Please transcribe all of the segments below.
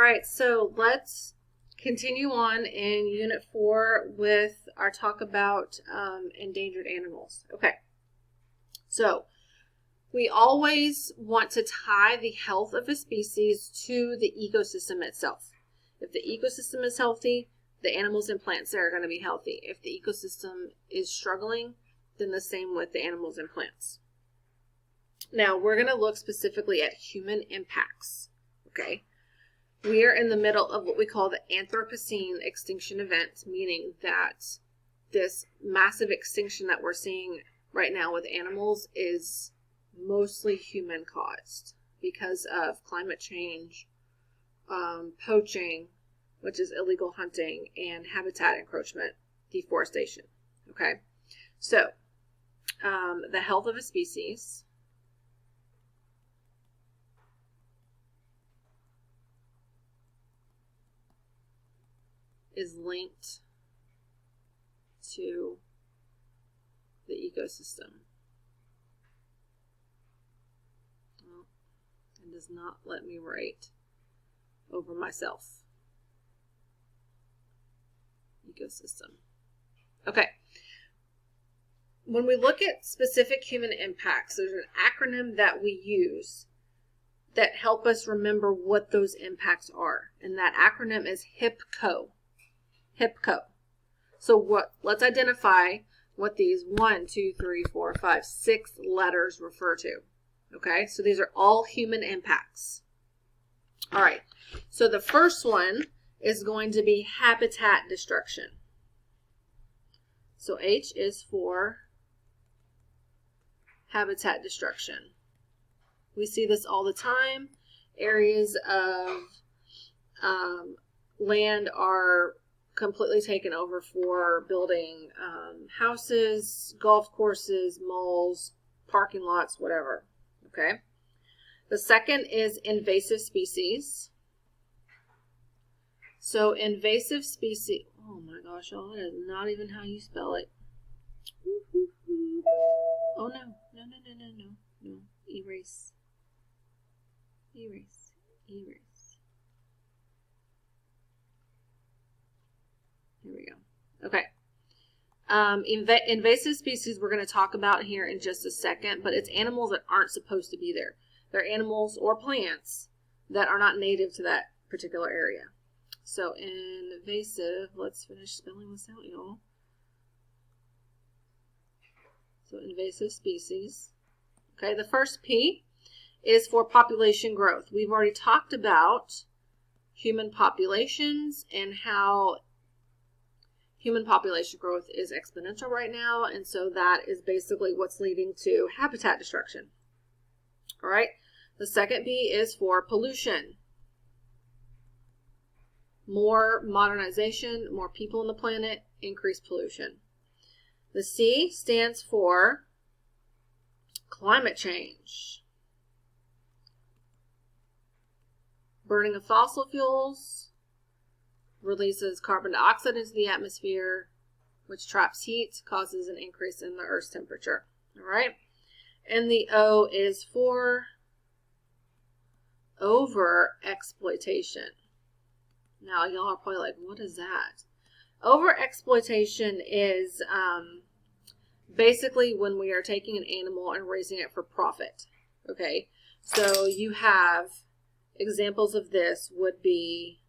right, so let's continue on in Unit 4 with our talk about endangered animals. Okay, so we always want to tie the health of a species to the ecosystem itself. If the ecosystem is healthy, the animals and plants there are going to be healthy. If the ecosystem is struggling, then the same with the animals and plants. Now, we're going to look specifically at human impacts, okay? We are in the middle of what we call the Anthropocene extinction event, meaning that this massive extinction that we're seeing right now with animals is mostly human caused because of climate change, poaching, which is illegal hunting, and habitat encroachment, deforestation. Okay, so the health of a species is linked to the ecosystem. Well, it does not let me write over myself. Ecosystem. Okay. When we look at specific human impacts, there's an acronym that we use that help us remember what those impacts are. And that acronym is HIPCO. HIPCO. So let's identify what these 6 letters refer to. Okay, so these are all human impacts. All right, so the first one is going to be habitat destruction. So H is for habitat destruction. We see this all the time. Areas of land are completely taken over for building houses, golf courses, malls, parking lots, whatever. Okay. The second is invasive species. So invasive species, oh my gosh, y'all, that is not even how you spell it. Oh no, no. Erase. Here we go. Okay. Invasive species we're going to talk about here in just a second, but it's animals that aren't supposed to be there. They're animals or plants that are not native to that particular area. So invasive, let's finish spelling this out, y'all. So invasive species. Okay, the first P is for population growth. We've already talked about human populations and how human population growth is exponential right now, and so that is basically what's leading to habitat destruction. All right, the second B is for pollution. More modernization, more people on the planet, increased pollution. The C stands for climate change. Burning of fossil fuels releases carbon dioxide into the atmosphere, which traps heat, causes an increase in the Earth's temperature. All right. And the O is for over-exploitation. Now, y'all are probably like, what is that? Over-exploitation is basically when we are taking an animal and raising it for profit. Okay. So you have examples of this would be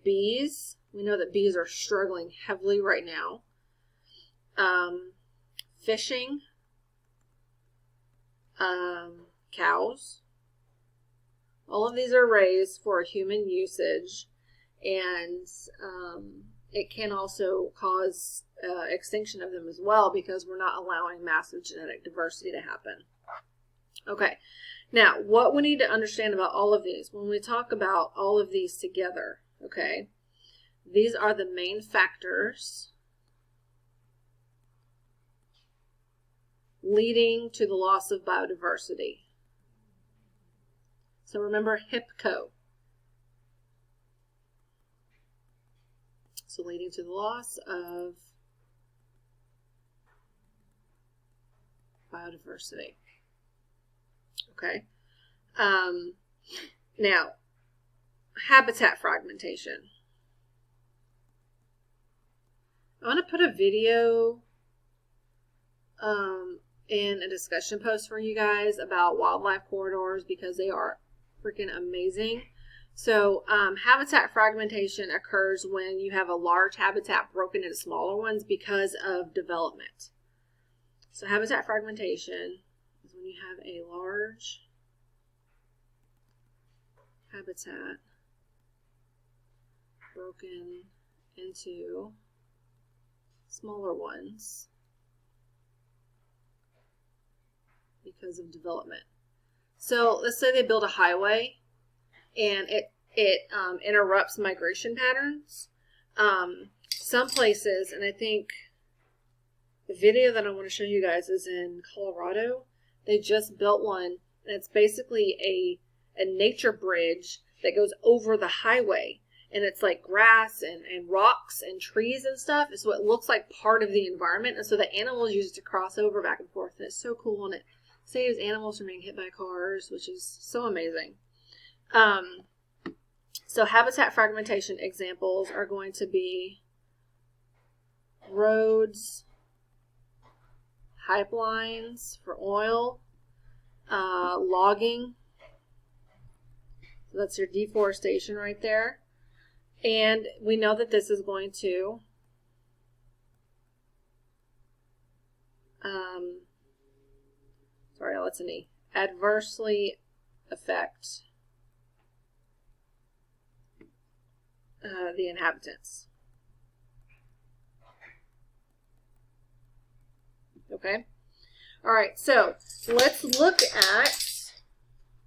bees. We know that bees are struggling heavily right now. Fishing, cows. All of these are raised for human usage, and it can also cause extinction of them as well because we're not allowing massive genetic diversity to happen. Okay, now what we need to understand about all of these, when we talk about all of these together, okay, these are the main factors leading to the loss of biodiversity. So remember HIPCO. So leading to the loss of biodiversity. Okay. Now, habitat fragmentation. I'm going to put a video in a discussion post for you guys about wildlife corridors because they are freaking amazing. So habitat fragmentation occurs when you have a large habitat broken into smaller ones because of development. So habitat fragmentation is when you have a large habitat broken into smaller ones because of development. So let's say they build a highway and it interrupts migration patterns. Some places, and I think the video that I want to show you guys is in Colorado. They just built one, and it's basically a nature bridge that goes over the highway. And it's like grass and rocks and trees and stuff. So it looks like part of the environment. And so the animals use it to cross over back and forth. And it's so cool. And it saves animals from being hit by cars, which is so amazing. So habitat fragmentation examples are going to be roads, pipelines for oil, logging. So that's your deforestation right there. And we know that this is going to adversely affect the inhabitants. Okay. All right. So let's look at.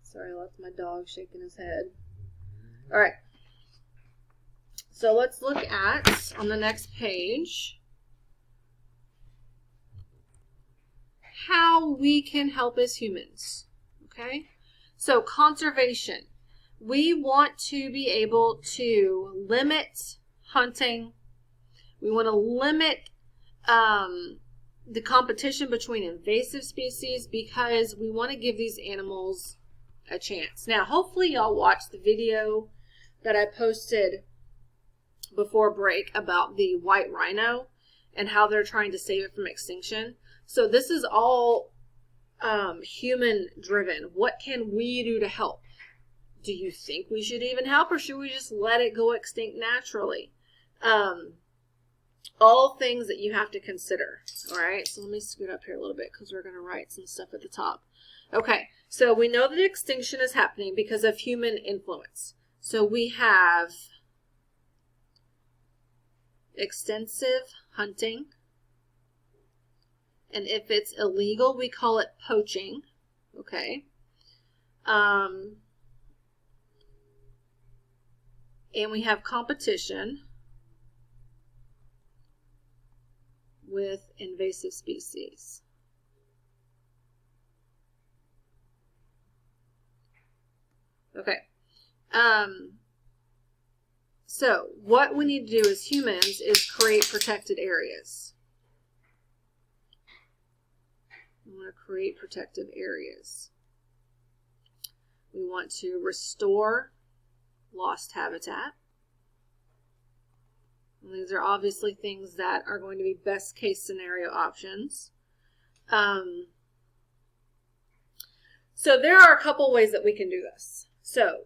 Sorry, that's my dog shaking his head. All right. So let's look at, on the next page, how we can help as humans. Okay? So conservation. We want to be able to limit hunting. We want to limit the competition between invasive species because we want to give these animals a chance. Now, hopefully y'all watched the video that I posted before break about the white rhino and how they're trying to save it from extinction. So this is all human driven. What can we do to help? Do you think we should even help, or should we just let it go extinct naturally? All things that you have to consider. All right, so let me scoot up here a little bit because we're going to write some stuff at the top. Okay, so we know that extinction is happening because of human influence. So we have extensive hunting, and if it's illegal, we call it poaching. Okay. And we have competition with invasive species. Okay. So what we need to do as humans is create protected areas. We want to create protective areas. We want to restore lost habitat. And these are obviously things that are going to be best case scenario options. So there are a couple ways that we can do this. So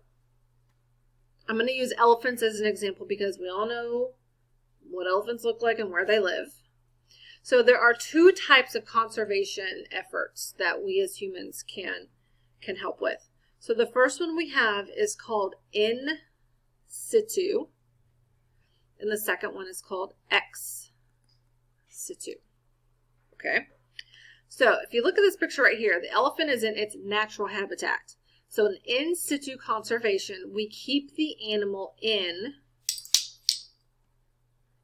I'm going to use elephants as an example because we all know what elephants look like and where they live. So there are two types of conservation efforts that we as humans can help with. So the first one we have is called in situ, and the second one is called ex situ. Okay, so if you look at this picture right here, the elephant is in its natural habitat. So in situ conservation, we keep the animal in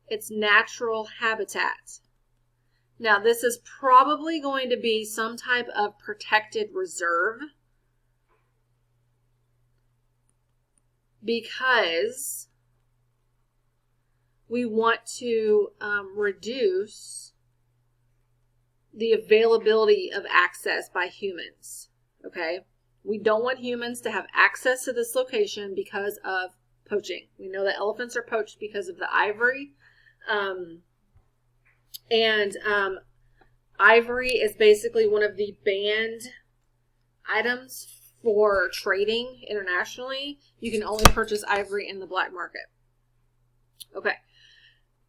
its natural habitat. Now this is probably going to be some type of protected reserve, because we want to reduce the availability of access by humans. Okay, we don't want humans to have access to this location because of poaching. We know that elephants are poached because of the ivory. Ivory is basically one of the banned items for trading internationally. You can only purchase ivory in the black market. Okay.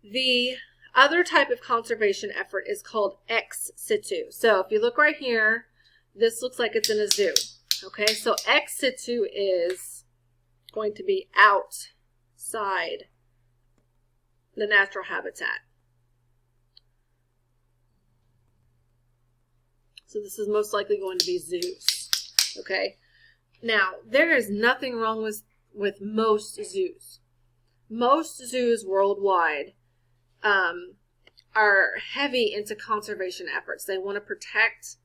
The other type of conservation effort is called ex situ. So if you look right here, this looks like it's in a zoo. Okay, so ex situ is going to be outside the natural habitat. So this is most likely going to be zoos. Okay, now there is nothing wrong with most zoos. Most zoos worldwide are heavy into conservation efforts. They want to protect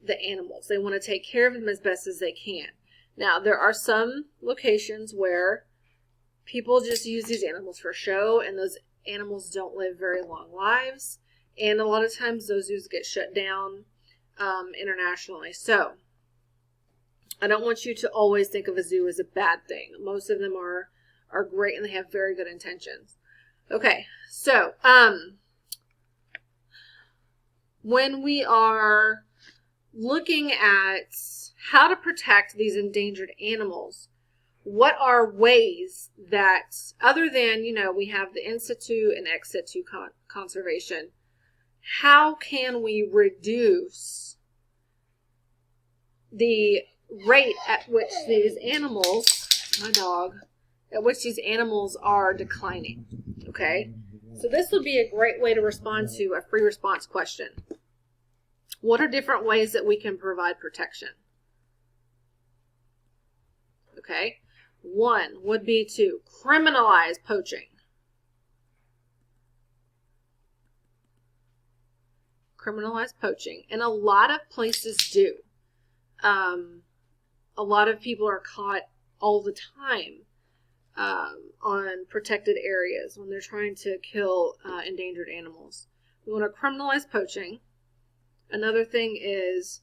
the animals. They want to take care of them as best as they can. Now, there are some locations where people just use these animals for show, and those animals don't live very long lives. And a lot of times those zoos get shut down internationally. So, I don't want you to always think of a zoo as a bad thing. Most of them are great, and they have very good intentions. Okay, so when we are looking at how to protect these endangered animals, what are ways that, other than, we have the in situ and ex situ conservation, how can we reduce the rate at which these animals, my dog, at which these animals are declining? Okay, so this would be a great way to respond to a free response question. What are different ways that we can provide protection? Okay, one would be to criminalize poaching. Criminalize poaching, and a lot of places do. A lot of people are caught all the time on protected areas when they're trying to kill endangered animals. We want to criminalize poaching. Another thing is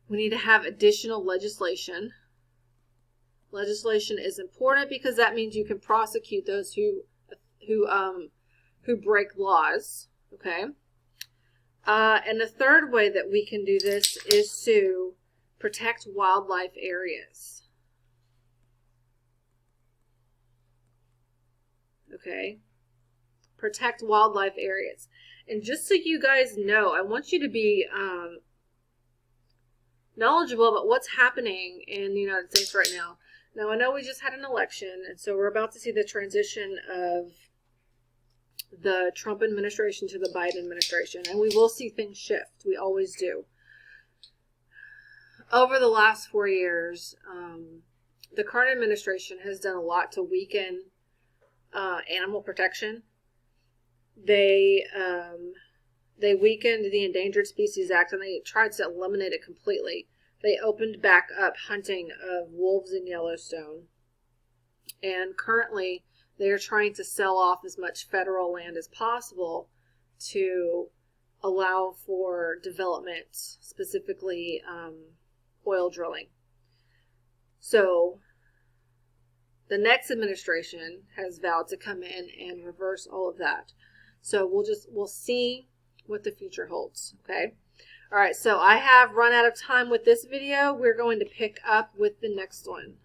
we need to have additional legislation. Legislation is important because that means you can prosecute those who break laws. Okay. And the third way that we can do this is to protect wildlife areas. Okay. Protect wildlife areas. And just so you guys know, I want you to be knowledgeable about what's happening in the United States right now. Now, I know we just had an election, and so we're about to see the transition of the Trump administration to the Biden administration, and we will see things shift. We always do. Over the last 4 years, the current administration has done a lot to weaken animal protection. They weakened the Endangered Species Act, and they tried to eliminate it completely. They opened back up hunting of wolves in Yellowstone, and currently they are trying to sell off as much federal land as possible to allow for development, specifically oil drilling. So the next administration has vowed to come in and reverse all of that. So we'll see what the future holds. Okay. All right. So I have run out of time with this video. We're going to pick up with the next one.